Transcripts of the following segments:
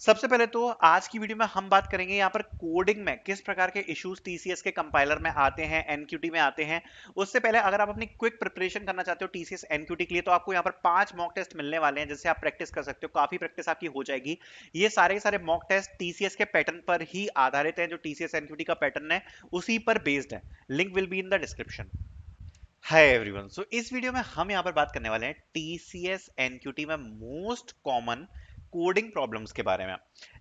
सबसे पहले तो आज की वीडियो में हम बात करेंगे यहाँ पर कोडिंग में किस प्रकार के इश्यूज टीसीएस के कंपाइलर में आते हैं, एनक्यूटी में आते हैं। उससे पहले अगर आप अपनी क्विक प्रिपरेशन करना चाहते हो टीसीएस एनक्यूटी के लिए, तो आपको यहाँ पर 5 मॉक टेस्ट मिलने वाले हैं जिससे आप प्रैक्टिस कर सकते हो। काफी प्रैक्टिस आपकी हो जाएगी। ये सारे के सारे मॉक टेस्ट टीसीएस के पैटर्न पर ही आधारित है। जो टीसीएस एनक्यूटी का पैटर्न है उसी पर बेस्ड है। Link will be in the description. Hi everyone, so इस वीडियो में हम यहाँ पर बात करने वाले हैं टीसीएस एनक्यूटी में मोस्ट कॉमन कोडिंग प्रॉब्लम्स के बारे में।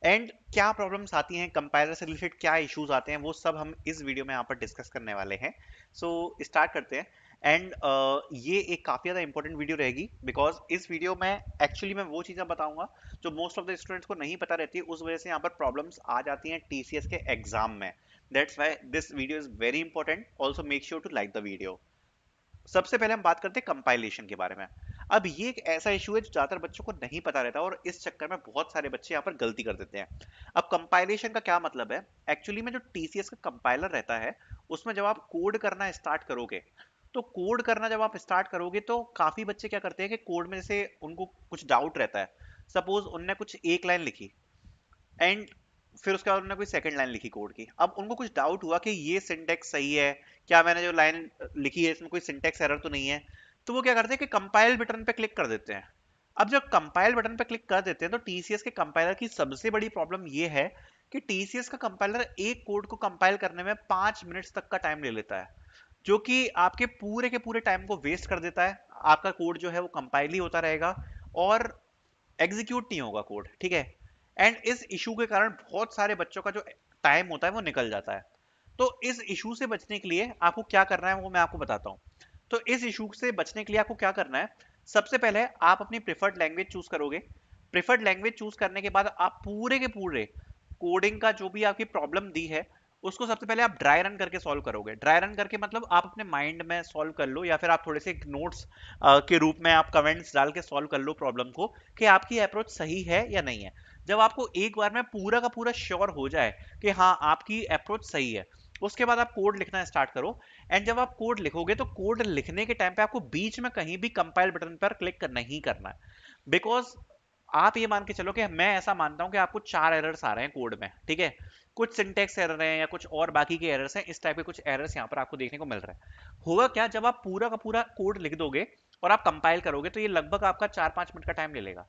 एंड क्या प्रॉब्लम्स आती हैं, कंपाइलर से रिलेटेड क्या इश्यूज आते हैं, वो सब हम इस वीडियो में यहाँ पर डिस्कस करने वाले हैं। सो स्टार्ट करते हैं। एंड ये एक काफ़ी ज़्यादा इंपॉर्टेंट वीडियो रहेगी बिकॉज इस वीडियो में एक्चुअली मैं वो चीज़ें बताऊंगा जो मोस्ट ऑफ द स्टूडेंट्स को नहीं पता रहती है। उस वजह से यहाँ पर प्रॉब्लम्स आ जाती हैं टीसीएस के एग्जाम में। That's why this video is very important. Also make sure to like the video. सबसे पहले हम बात करते हैं कंपाइलेशन के बारे में। अब ये एक ऐसा इशू है जो ज्यादातर बच्चों को नहीं पता रहता और इस चक्कर में बहुत सारे बच्चे यहाँ पर गलती कर देते हैं। अब कंपाइलेशन का क्या मतलब है? एक्चुअली में जो टीसीएस का कंपाइलर रहता है उसमें जब आप कोड करना स्टार्ट करोगे, तो कोड करना जब आप स्टार्ट करोगे तो काफी बच्चे क्या करते हैं कि कोड में जैसे उनको कुछ डाउट रहता है। सपोज उनने कुछ एक लाइन लिखी एंड फिर उसके बाद उन्होंने कोई सेकंड लाइन लिखी कोड की। अब उनको कुछ डाउट हुआ कि ये सिंटेक्स सही है क्या, मैंने जो लाइन लिखी है इसमें कोई सिंटेक्स एरर तो नहीं है। तो वो क्या करते हैं कि कंपाइल बटन पे क्लिक कर देते हैं। अब जब कंपाइल बटन पे क्लिक कर देते हैं तो टीसीएस के कंपाइलर की सबसे बड़ी प्रॉब्लम ये है कि टीसीएस का कंपाइलर एक कोड को कंपाइल करने में 5 मिनट्स तक का टाइम ले लेता है, जो कि आपके पूरे के पूरे टाइम को वेस्ट कर देता है। आपका कोड जो है वो कंपाइल ही होता रहेगा और एग्जीक्यूट नहीं होगा कोड, ठीक है। एंड इस इशू के कारण बहुत सारे बच्चों का जो टाइम होता है वो निकल जाता है। तो इस इशू से बचने के लिए आपको क्या करना है वो मैं आपको बताता हूँ। तो इस इशू से बचने के लिए आपको क्या करना है, सबसे पहले आप अपनी प्रेफर्ड लैंग्वेज चूज करोगे। प्रेफर्ड लैंग्वेज चूज करने के बाद आप पूरे के पूरे कोडिंग का जो भी आपकी प्रॉब्लम दी है उसको सबसे पहले आप ड्राई रन करके सॉल्व करोगे। ड्राई रन करके मतलब आप अपने माइंड में सॉल्व कर लो या फिर आप थोड़े से नोट्स के रूप में आप कमेंट्स डाल के सॉल्व कर लो प्रॉब्लम को कि आपकी अप्रोच सही है या नहीं है। जब आपको एक बार में पूरा का पूरा श्योर हो जाए कि हाँ आपकी अप्रोच सही है, उसके बाद आप कोड लिखना स्टार्ट करो। एंड जब आप कोड लिखोगे तो कोड लिखने के टाइम पे आपको बीच में कहीं भी कंपाइल बटन पर क्लिक नहीं करना है। बिकॉज आप ये मान के चलो कि मैं ऐसा मानता हूं कि आपको 4 एरर्स आ रहे हैं कोड में, ठीक है। कुछ सिंटेक्स एरर हैं या कुछ और बाकी के एरर्स हैं, इस टाइप के कुछ एरर्स यहाँ पर आपको देखने को मिल रहा है। होगा क्या, जब आप पूरा का पूरा कोड लिख दोगे और आप कंपाइल करोगे तो ये लगभग आपका 4-5 मिनट का टाइम ले लेगा।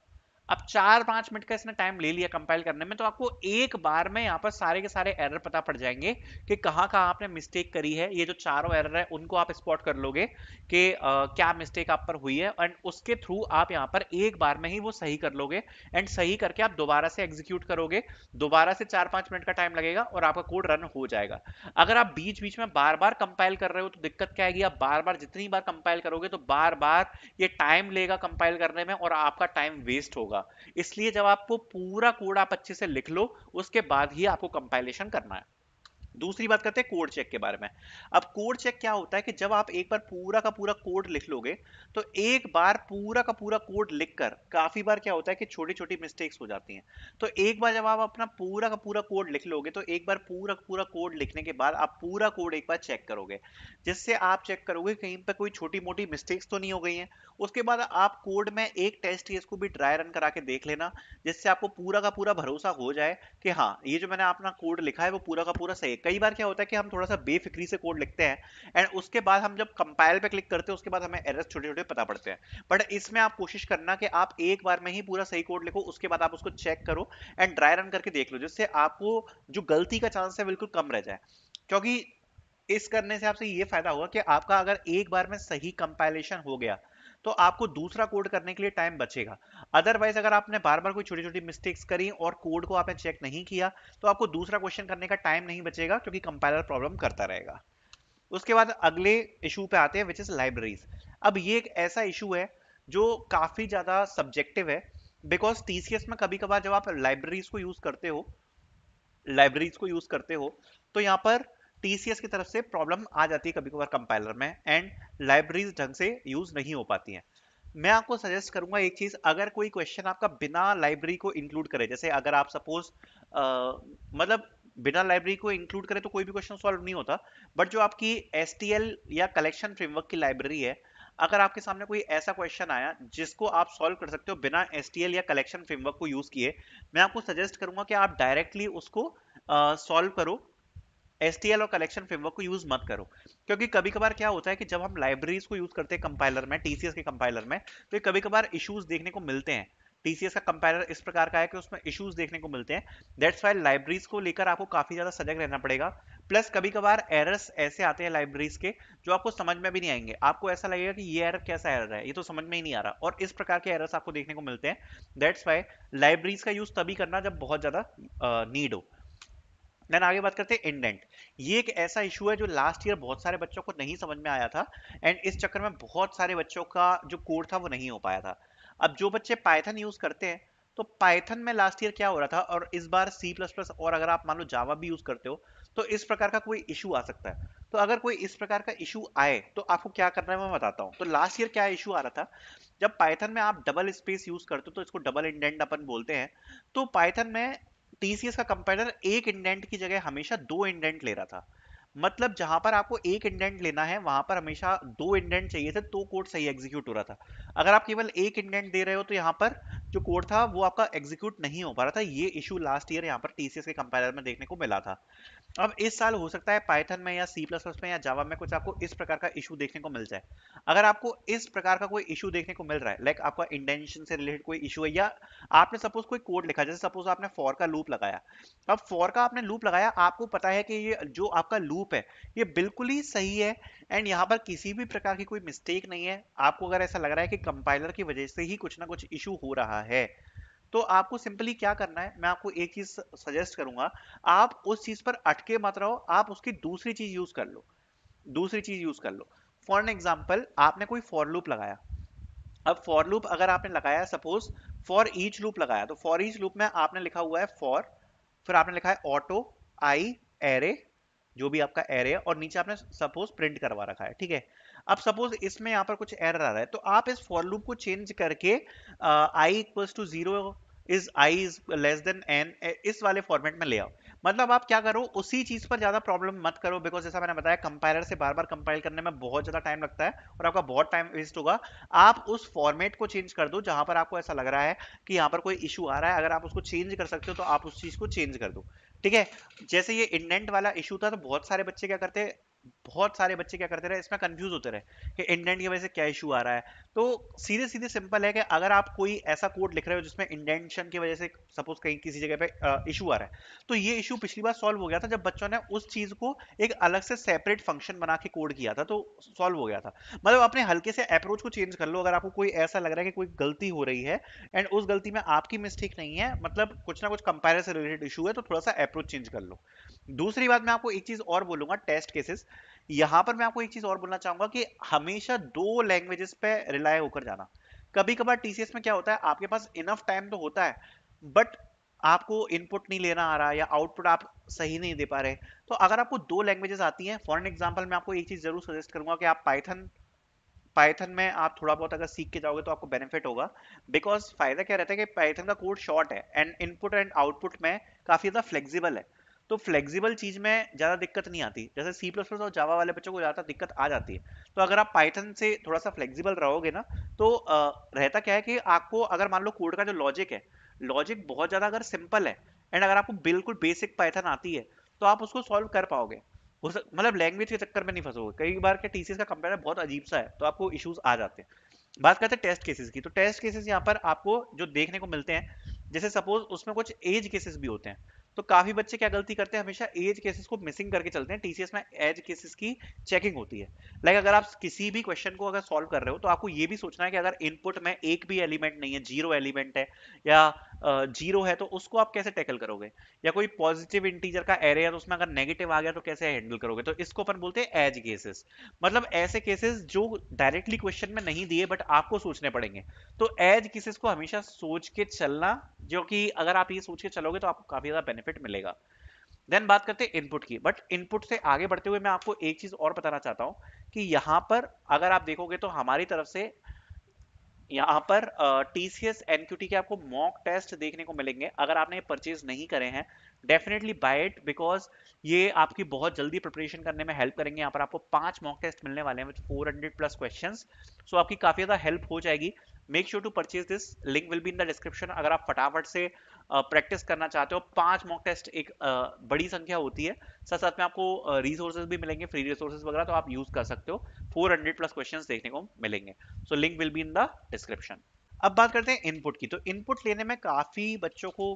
अब 4-5 मिनट का इसने टाइम ले लिया कंपाइल करने में, तो आपको एक बार में यहाँ पर सारे के सारे एरर पता पड़ जाएंगे कि कहाँ कहाँ आपने मिस्टेक करी है। ये जो चारों एरर है उनको आप स्पॉट कर लोगे कि क्या मिस्टेक आप पर हुई है, एंड उसके थ्रू आप यहाँ पर एक बार में ही वो सही कर लोगे। एंड सही करके आप दोबारा से एग्जीक्यूट करोगे। दोबारा से 4-5 मिनट का टाइम लगेगा और आपका कोड रन हो जाएगा। अगर आप बीच बीच में बार बार कंपाइल कर रहे हो तो दिक्कत क्या आएगी, आप बार बार जितनी बार कंपाइल करोगे तो बार बार ये टाइम लेगा कंपाइल करने में और आपका टाइम वेस्ट होगा। इसलिए जब आपको पूरा कोड आप अच्छे से लिख लो उसके बाद ही आपको कंपाइलेशन करना है। दूसरी बात करते हैं कोड चेक के बारे में। अब कोड चेक क्या होता है कि जब आप एक बार पूरा का पूरा कोड लिख लोगे तो एक बार पूरा का पूरा कोड लिखकर काफी बार क्या होता है कि छोटी छोटी मिस्टेक्स हो जाती हैं। तो एक बार जब आप अपना पूरा का पूरा कोड लिख लोगे तो एक बार पूरा का पूरा कोड लिखने के बाद आप पूरा कोड एक बार चेक करोगे, जिससे आप चेक करोगे कहीं पर कोई छोटी मोटी मिस्टेक्स तो नहीं हो गई हैं। उसके बाद आप कोड में एक टेस्ट केस को भी ड्राई रन करा के देख लेना, जिससे आपको पूरा का पूरा भरोसा हो जाए कि हाँ ये जो मैंने अपना कोड लिखा है वो पूरा का पूरा सही है। कई बार क्या होता है कि हम थोड़ा सा बेफिक्री से कोड लिखते हैं एंड उसके बाद हम जब कंपाइल पे क्लिक करते हैं उसके बाद हमें एरर्स छोटे छोटे पता पड़ते हैं। बट इसमें आप कोशिश करना कि आप एक बार में ही पूरा सही कोड लिखो, उसके बाद आप उसको चेक करो एंड ड्राई रन करके देख लो, जिससे आपको जो गलती का चांस है बिल्कुल कम रह जाए। क्योंकि इस करने से आपसे ये फायदा होगा कि आपका अगर एक बार में सही कंपाइलेशन हो गया तो आपको दूसरा कोड करने के लिए टाइम बचेगा। अदरवाइज अगर आपने बार बार कोई छोटी छोटी मिस्टेक्स करी और कोड को आपने चेक नहीं किया तो आपको दूसरा क्वेश्चन करने का टाइम नहीं बचेगा, क्योंकि कंपाइलर प्रॉब्लम करता रहेगा। उसके बाद अगले इशू पे आते हैं विच इज लाइब्रेरीज। अब ये एक ऐसा इशू है जो काफी ज्यादा सब्जेक्टिव है। बिकॉज टीसीएस में कभी कभार जब आप लाइब्रेरीज को यूज करते हो तो यहाँ पर टीसीएस की तरफ से प्रॉब्लम आ जाती है कभी कभार कंपाइलर में एंड लाइब्रेरीज ढंग से यूज नहीं हो पाती हैं। मैं आपको सजेस्ट करूंगा एक चीज, अगर कोई क्वेश्चन आपका बिना लाइब्रेरी को इंक्लूड करे, जैसे अगर आप सपोज मतलब बिना लाइब्रेरी को इंक्लूड करे तो कोई भी क्वेश्चन सॉल्व नहीं होता। बट जो आपकी एसटीएल या कलेक्शन फ्रेमवर्क की लाइब्रेरी है, अगर आपके सामने कोई ऐसा क्वेश्चन आया जिसको आप सॉल्व कर सकते हो बिना एसटीएल या कलेक्शन फ्रेमवर्क को यूज किए, मैं आपको सजेस्ट करूंगा कि आप डायरेक्टली उसको सॉल्व करो, एसटीएल और कलेक्शन फ्रेमवर्क को यूज मत करो। क्योंकि कभी कभार क्या होता है कि जब हम लाइब्रेरीज को यूज करते हैं कंपाइलर में, टीसीएस के कंपाइलर में, तो कभी कभार इश्यूज देखने को मिलते हैं। टीसीएस का कंपाइलर इस प्रकार का है कि उसमें इश्यूज देखने को मिलते हैं। दैट्स वाई लाइब्रेरीज को लेकर आपको काफी ज्यादा सजग रहना पड़ेगा। प्लस कभी कभार एरर्स ऐसे आते हैं लाइब्रेरीज के जो आपको समझ में भी नहीं आएंगे, आपको ऐसा लगेगा कि ये एरर कैसा एरर है, ये तो समझ में ही नहीं आ रहा, और इस प्रकार के एरर्स आपको देखने को मिलते हैं। दैट्स वाई लाइब्रेरीज का यूज तभी करना जब बहुत ज्यादा नीड हो। देन आगे बात करते हैं इंडेंट। ये एक ऐसा इशू है जो लास्ट ईयर बहुत सारे बच्चों को नहीं समझ में आया था, एंड इस चक्कर में बहुत सारे बच्चों का जो कोड था वो नहीं हो पाया था। अब जो बच्चे पाइथन यूज करते हैं, तो पाइथन में लास्ट ईयर क्या हो रहा था, और इस बार सी प्लस प्लस, और अगर आप मान लो जावा भी यूज करते हो, तो इस प्रकार का कोई इशू आ सकता है। तो अगर कोई इस प्रकार का इशू आए तो आपको क्या करना है मैं बताता हूँ। तो लास्ट ईयर क्या इशू आ रहा था, जब पाइथन में आप डबल स्पेस यूज करते हो तो इसको डबल इंडेंट अपन बोलते हैं। तो पाइथन में टीसीएस का कंपाइलर एक इंडेंट की जगह हमेशा दो इंडेंट ले रहा था। मतलब जहां पर आपको एक इंडेंट लेना है वहां पर हमेशा दो इंडेंट चाहिए थे, तो कोड सही एग्जीक्यूट हो रहा था। अगर आप केवल एक इंडेंट दे रहे हो तो यहाँ पर जो कोड था वो आपका एग्जीक्यूट नहीं हो पा रहा था। ये इशू लास्ट ईयर यहाँ पर टीसीएस के कंपाइलर में देखने को मिला था। अब इस साल हो सकता है पाइथन में या सी प्लस प्लस में या जावा में कुछ आपको इस प्रकार का इशू देखने को मिल जाए। अगर आपको इस प्रकार का कोई इशू देखने को मिल रहा है, लाइक आपका इंडेंशन से रिलेटेड कोई इशू है, या आपने सपोज कोई कोड लिखा, जैसे सपोज आपने फॉर का लूप लगाया। अब फॉर का आपने लूप लगाया, आपको पता है कि ये जो आपका लूप है ये बिल्कुल ही सही है, एंड यहाँ पर किसी भी प्रकार की कोई मिस्टेक नहीं है। आपको अगर ऐसा लग रहा है कि कंपाइलर की वजह से ही कुछ ना कुछ इशू हो रहा है, तो आपको सिंपली क्या करना है, मैं आपको एक चीज सजेस्ट करूंगा। आप उस चीज पर अटके मत रहो, आप उसकी दूसरी चीज यूज कर लो। दूसरी चीज यूज कर लो। फॉर एन एग्जाम्पल, आपने कोई फॉर लूप लगाया। अब फॉर लूप अगर आपने लगाया, सपोज फॉर ईच लूप लगाया, तो फॉर ईच लूप में आपने लिखा हुआ है फॉर, फिर आपने लिखा है ऑटो आई एरे, जो भी आपका एरे है, और नीचे आपने सपोज प्रिंट करवा रखा है, ठीक है। अब सपोज इसमें यहाँ पर कुछ एरर आ रहा है, तो आप इस फॉर लूप को चेंज करके I equals to zero is I is less than N, इस वाले फॉर्मेट में ले आओ। मतलब आप क्या करो, उसी चीज पर ज्यादा प्रॉब्लम मत करो, बिकॉज जैसा मैंने बताया कंपाइलर से बार बार कंपाइल करने में बहुत ज्यादा टाइम लगता है और आपका बहुत टाइम वेस्ट होगा। आप उस फॉर्मेट को चेंज कर दो जहां पर आपको ऐसा लग रहा है कि यहाँ पर कोई इशू आ रहा है। अगर आप उसको चेंज कर सकते हो तो आप उस चीज को चेंज कर दो, ठीक है। जैसे ये इंडेंट वाला इशू था, तो बहुत सारे बच्चे क्या करते रहे, इसमें कंफ्यूज होते रहे कि इंडेंट की वजह से क्या इशू आ रहा है। तो सीधे सीधे सिंपल है कि अगर आप कोई ऐसा कोड लिख रहे हो जिसमें इंडेंशन की वजह से सपोज कहीं किसी जगह पे इशू आ रहा है, तो ये इशू पिछली बार सॉल्व हो गया था जब बच्चों ने उस चीज को एक अलग से सेपरेट फंक्शन बना के कोड किया था, तो सॉल्व हो गया था। मतलब अपने हल्के से अप्रोच को चेंज कर लो। अगर आपको कोई ऐसा लग रहा है कि कोई गलती हो रही है एंड उस गलती में आपकी मिस्टेक नहीं है, मतलब कुछ ना कुछ कंपाइलर से रिलेटेड इशू है, तो थोड़ा सा अप्रोच चेंज कर लो। दूसरी बात मैं आपको एक चीज और बोलूंगा, टेस्ट केसेस। यहां पर मैं आपको एक चीज और बोलना चाहूंगा कि हमेशा दो लैंग्वेजेस पे रिलाय होकर जाना। कभी कभार टीसीएस में क्या होता है, आपके पास इनफ टाइम तो होता है, बट आपको इनपुट नहीं लेना आ रहा या आउटपुट आप सही नहीं दे पा रहे। तो अगर आपको दो लैंग्वेजेस आती हैं, फॉर एन एग्जांपल मैं आपको एक चीज जरूर सजेस्ट करूंगा कि आप पाइथन पाइथन में आप थोड़ा बहुत अगर सीख के जाओगे तो आपको बेनिफिट होगा। बिकॉज फायदा क्या रहता है कि पाइथन का कोड शॉर्ट है एंड इनपुट एंड आउटपुट में काफी ज्यादा फ्लेक्सिबल है। तो फ्लेक्सिबल चीज में ज्यादा दिक्कत नहीं आती, जैसे सी प्लस प्लस और जावा वाले बच्चों को ज्यादा दिक्कत आ जाती है। तो अगर आप पाइथन से थोड़ा सा फ्लेक्सिबल रहोगे ना, तो रहता क्या है कि आपको अगर मान लो कोड का जो लॉजिक है, लॉजिक बहुत ज्यादा अगर सिंपल है एंड अगर आपको बिल्कुल बेसिक पाइथन आती है, तो आप उसको सॉल्व कर पाओगे। मतलब लैंग्वेज के चक्कर में नहीं फंसोगे। कई बार के टीसीएस का कंपाइलर बहुत अजीब सा है, तो आपको इश्यूज आ जाते हैं। बात करते हैं टेस्ट केसेस की। तो टेस्ट केसेस यहाँ पर आपको जो देखने को मिलते हैं, जैसे सपोज उसमें कुछ एज केसेस भी होते हैं। तो काफी बच्चे क्या गलती करते हैं, हमेशा एज केसेस को मिसिंग करके चलते हैं। टीसीएस में एज केसेस की चेकिंग होती है। लाइक अगर आप किसी भी क्वेश्चन को अगर सॉल्व कर रहे हो, तो आपको ये भी सोचना है कि अगर इनपुट में एक भी एलिमेंट नहीं है, जीरो एलिमेंट है या जीरो है, तो उसको आप कैसे टैकल करोगे। या कोई पॉजिटिव इंटीजर का एरे है, तो उसमें अगर नेगेटिव आ गया तो कैसे हैंडल करोगे। तो इसको अपन बोलते हैं एज केसेस। मतलब ऐसे केसेस जो डायरेक्टली क्वेश्चन में नहीं दिए बट आपको सोचने पड़ेंगे। तो एज केसेस को हमेशा सोच के चलना, जो कि अगर आप ये सोच के चलोगे तो आपको काफी ज्यादा बेनिफिट मिलेगा। देन बात करते हैं इनपुट की। बट इनपुट से आगे बढ़ते हुए मैं आपको एक चीज और बताना चाहता हूं कि यहां पर अगर आप देखोगे तो हमारी तरफ से यहाँ पर टीसीएस एनक्यूटी के आपको मॉक टेस्ट देखने को मिलेंगे। अगर आपने परचेज नहीं करे हैं, डेफिनेटली बाय इट, बिकॉज ये आपकी बहुत जल्दी प्रिपरेशन करने में हेल्प करेंगे। यहाँ पर आपको 5 मॉक टेस्ट मिलने वाले हैं विद 400 प्लस क्वेश्चंस, सो आपकी काफी ज्यादा हेल्प हो जाएगी। Make sure to purchase this, link will be in the description. अगर आप फटाफट से प्रैक्टिस करना चाहते हो, 5 मॉक टेस्ट एक बड़ी संख्या होती है। साथ साथ में आपको रिसोर्सेज भी मिलेंगे, फ्री रिसोर्सेज वगैरह, तो आप यूज कर सकते हो। 400 प्लस क्वेश्चंस देखने को मिलेंगे, so link will be in the description. अब बात करते हैं इनपुट की। तो इनपुट लेने में काफी बच्चों को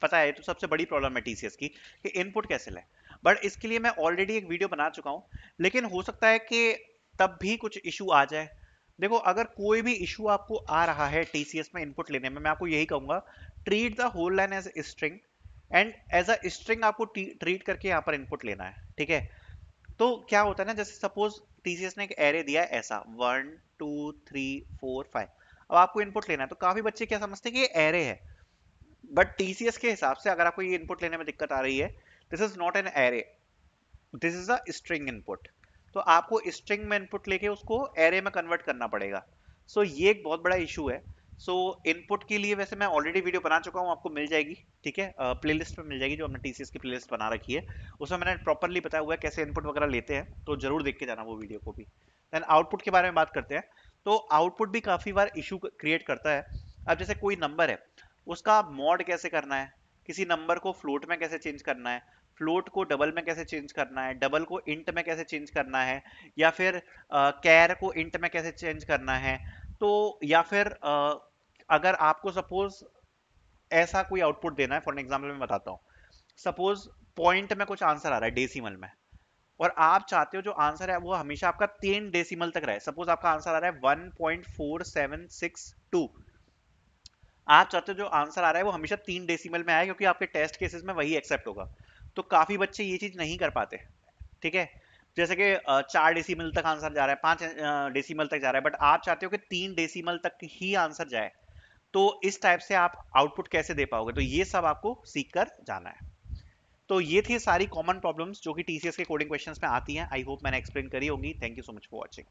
पता है, तो सबसे बड़ी प्रॉब्लम है टीसीएस की कि इनपुट कैसे लें। बट इसके लिए मैं ऑलरेडी एक वीडियो बना चुका हूं, लेकिन हो सकता है कि तब भी कुछ इशू आ जाए। देखो, अगर कोई भी इशू आपको आ रहा है टीसीएस में इनपुट लेने में, मैं आपको यही कहूंगा, treat the whole line as string, and as a string आपको ट्रीट करके यहाँ पर इनपुट लेना है, ठीक है। तो क्या होता है ना, जैसे सपोज टीसीएस ने एक एरे दिया है ऐसा 1 2 3 4 5, अब आपको इनपुट लेना है। तो काफी बच्चे क्या समझते हैं कि ये एरे है, बट टीसीएस के हिसाब से अगर आपको ये इनपुट लेने में दिक्कत आ रही है, this is not an array, this is a string input. तो आपको स्ट्रिंग में इनपुट लेके उसको एरे में कन्वर्ट करना पड़ेगा। सो ये एक बहुत बड़ा इशू है। सो इनपुट के लिए वैसे मैं ऑलरेडी वीडियो बना चुका हूँ, आपको मिल जाएगी, ठीक है, प्लेलिस्ट में मिल जाएगी, जो हमने टीसीएस की प्लेलिस्ट बना रखी है। उसमें मैंने प्रॉपरली बताया हुआ है कैसे इनपुट वगैरह लेते हैं, तो जरूर देख के जाना वो वीडियो को भी। देन आउटपुट के बारे में बात करते हैं। तो आउटपुट भी काफी बार इशू क्रिएट करता है। अब जैसे कोई नंबर है, उसका मॉड कैसे करना है, किसी नंबर को फ्लोट में कैसे चेंज करना है, फ्लोट को डबल में कैसे चेंज करना है, डबल को इंट में कैसे चेंज करना है, या फिर कैर को इंट में कैसे चेंज करना है। तो या फिर अगर आपको सपोज ऐसा कोई आउटपुट देना है, फॉर एग्जाम्पल मैं बताता हूँ, सपोज पॉइंट में कुछ आंसर आ रहा है डेसिमल में, और आप चाहते हो जो आंसर है वो हमेशा आपका 3 डेसिमल तक रहे। सपोज आपका आंसर आ रहा है 1.4762, आप चाहते हो जो आंसर आ रहा है वो हमेशा 3 डेसिमल में आए, क्योंकि आपके टेस्ट केसेस में वही एक्सेप्ट होगा। तो काफी बच्चे ये चीज नहीं कर पाते, ठीक है। जैसे कि 4 डेसिमल तक आंसर जा रहा है, 5 डेसिमल तक जा रहा है, बट आप चाहते हो कि 3 डेसिमल तक ही आंसर जाए। तो इस टाइप से आप आउटपुट कैसे दे पाओगे, तो ये सब आपको सीख कर जाना है। तो ये थी सारी कॉमन प्रॉब्लम्स जो कि टीसीएस के कोडिंग क्वेश्चंस में आती हैं। आई होप मैंने एक्सप्लेन करी होगी। Thank you so much for watching.